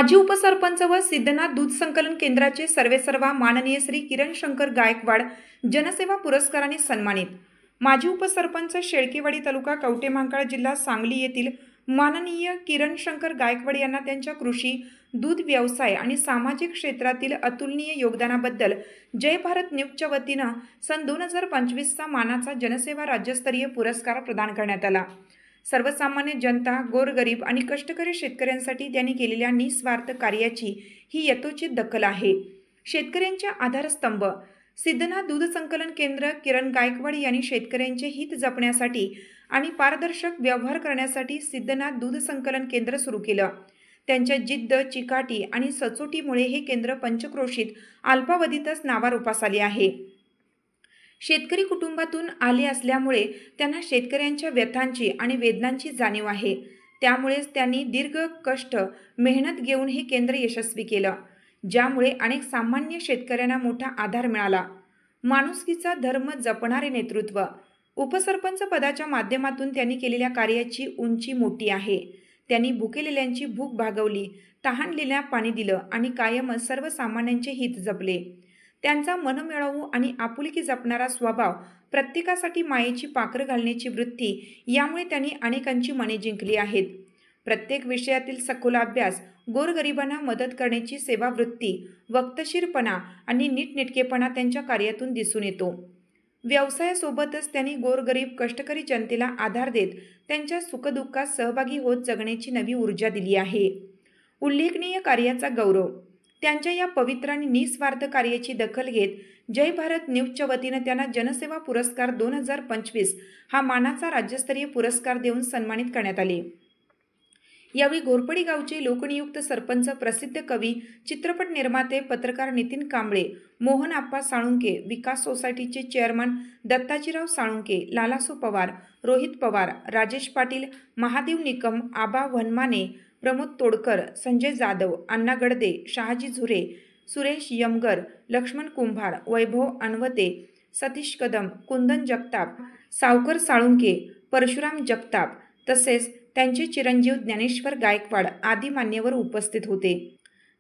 माजी उपसरपंच व सिद्धनाथ दूध संकलन केंद्राचे सर्वेसर्वा माननीय श्री किरण शंकर गायकवाड जनसेवा पुरस्काराने सन्मानित। माजी उपसरपंच शेळकेवाडी तालुका कवठेमहांकाळ जिल्हा सांगली येथील माननीय किरण शंकर गायकवाड यांना त्यांच्या कृषी, दूध व्यवसाय आणि सामाजिक क्षेत्रातील अतुलनीय योगदानाबद्दल जय भारत न्यूजच्या वतीने सन 2025 चा मानाचा जनसेवा राज्यस्तरीय पुरस्कार प्रदान करण्यात आला। सर्वसामान्य जनता, गोरगरीब आणि कष्टकरी शेतकऱ्यांसाठी त्यांनी केलेल्या निस्वार्थ कार्याची ही यथोचित दखल आहे। शेतकऱ्यांचे आधारस्तंभ सिद्धनाथ दूध संकलन केंद्र किरण गायकवाड यांनी शेतकऱ्यांचे हित जपण्यासाठी आणि पारदर्शक व्यवहार करण्यासाठी सिद्धनाथ दूध संकलन केंद्र सुरू केलं। त्यांच्या जिद्द, चिकाटी आणि सचोटीमुळे हे केंद्र पंचक्रोशीत अल्पावधीतच नावारूपास आले आहे। शेतकरी कुटुंबातून आले असल्यामुळे त्यांना शेतकऱ्यांच्या व्यथांची आणि वेदनांची जाणीव आहे। त्यामुळेच त्यांनी दीर्घ कष्ट, मेहनत घेऊन हे केंद्र यशस्वी केलं, ज्यामुळे अनेक सामान्य शेतकऱ्यांना मोठा आधार मिळाला। माणुसकीचा धर्म जपणारे नेतृत्व उपसरपंच पदाच्या माध्यमातून त्यांनी केलेल्या कार्याची उंची मोठी आहे। त्यांनी भुकेलेल्यांची भूक भागवली, तहानलेल्या पाणी दिलं आणि कायमच सर्वसामान्यांचे हित जपले। त्यांचा मनमिळावू आणि आपुलकी जपणारा स्वभाव, प्रत्येकासाठी मायेची पाखरं घालण्याची वृत्ती यामुळे त्यांनी अनेकांची मने जिंकली आहेत। प्रत्येक विषयातील सखोल अभ्यास, गोरगरिबांना मदत करण्याची सेवावृत्ती, वक्तशीरपणा आणि नीटनेटकेपणा त्यांच्या कार्यातून दिसून येतो। व्यवसायासोबतच त्यांनी गोरगरीब कष्टकरी जनतेला आधार देत त्यांच्या सुखदुःखात सहभागी होत जगण्याची नवी ऊर्जा दिली आहे। उल्लेखनीय कार्याचा गौरव त्यांच्या या पवित्र आणि निस्वार्थ कार्याची दखल घेत जय भारत न्यूजच्या वतीने त्यांना जनसेवा पुरस्कार 2025 हा मानाचा राज्यस्तरीय पुरस्कार देऊन सन्मानित करण्यात आले। यावेळी घोरपडी गावचे लोकनियुक्त सरपंच, प्रसिद्ध कवी, चित्रपट निर्माते, पत्रकार नितीन कांबळे, मोहन आप्पा साळुंके, विकास सोसायटीचे चेअरमन दत्ताजीराव साळुंके, लालासू पवार, रोहित पवार, राजेश पाटील, महादेव निकम, आबा वनमाने, प्रमोद तोडकर, संजय जाधव, अण्णा गडदे, शहाजी झुरे, सुरेश यमगर, लक्ष्मण कुंभार, वैभव अनवते, सतीश कदम, कुंदन जगताप, सावकर साळुंके, परशुराम जगताप तसेच त्यांचे चिरंजीव ज्ञानेश्वर गायकवाड आदी मान्यवर उपस्थित होते।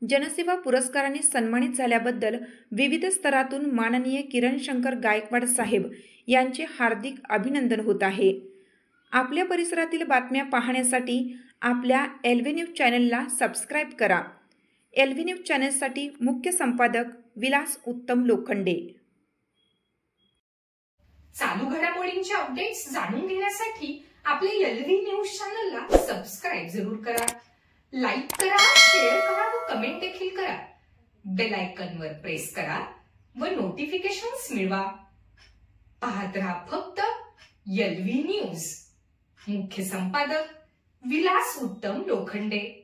जनसेवा पुरस्काराने सन्मानित झाल्याबद्दल विविध स्तरातून माननीय किरण शंकर गायकवाड साहेब यांचे हार्दिक अभिनंदन होत आहे। आपल्या परिसरातील बातम्या पाहण्यासाठी आपल्या एलव्ही न्यूज चॅनलला सबस्क्राईब करा। एलव्ही न्यूज चॅनलसाठी मुख्य संपादक विलास उत्तम लोखंडे। चालू घडामोडींचे अपडेट्स जाणून घेण्यासाठी आपल्या एलव्ही न्यूज चॅनलला सबस्क्राईब जरूर करा, लाईक करा, शेअर करा व कमेंट देखील करा। बेल आयकॉनवर प्रेस करा व नोटिफिकेशन्स मिळवा। पाहत रहा फक्त एलव्ही न्यूज। मुख्य संपादक विलास उत्तम लोखंडे।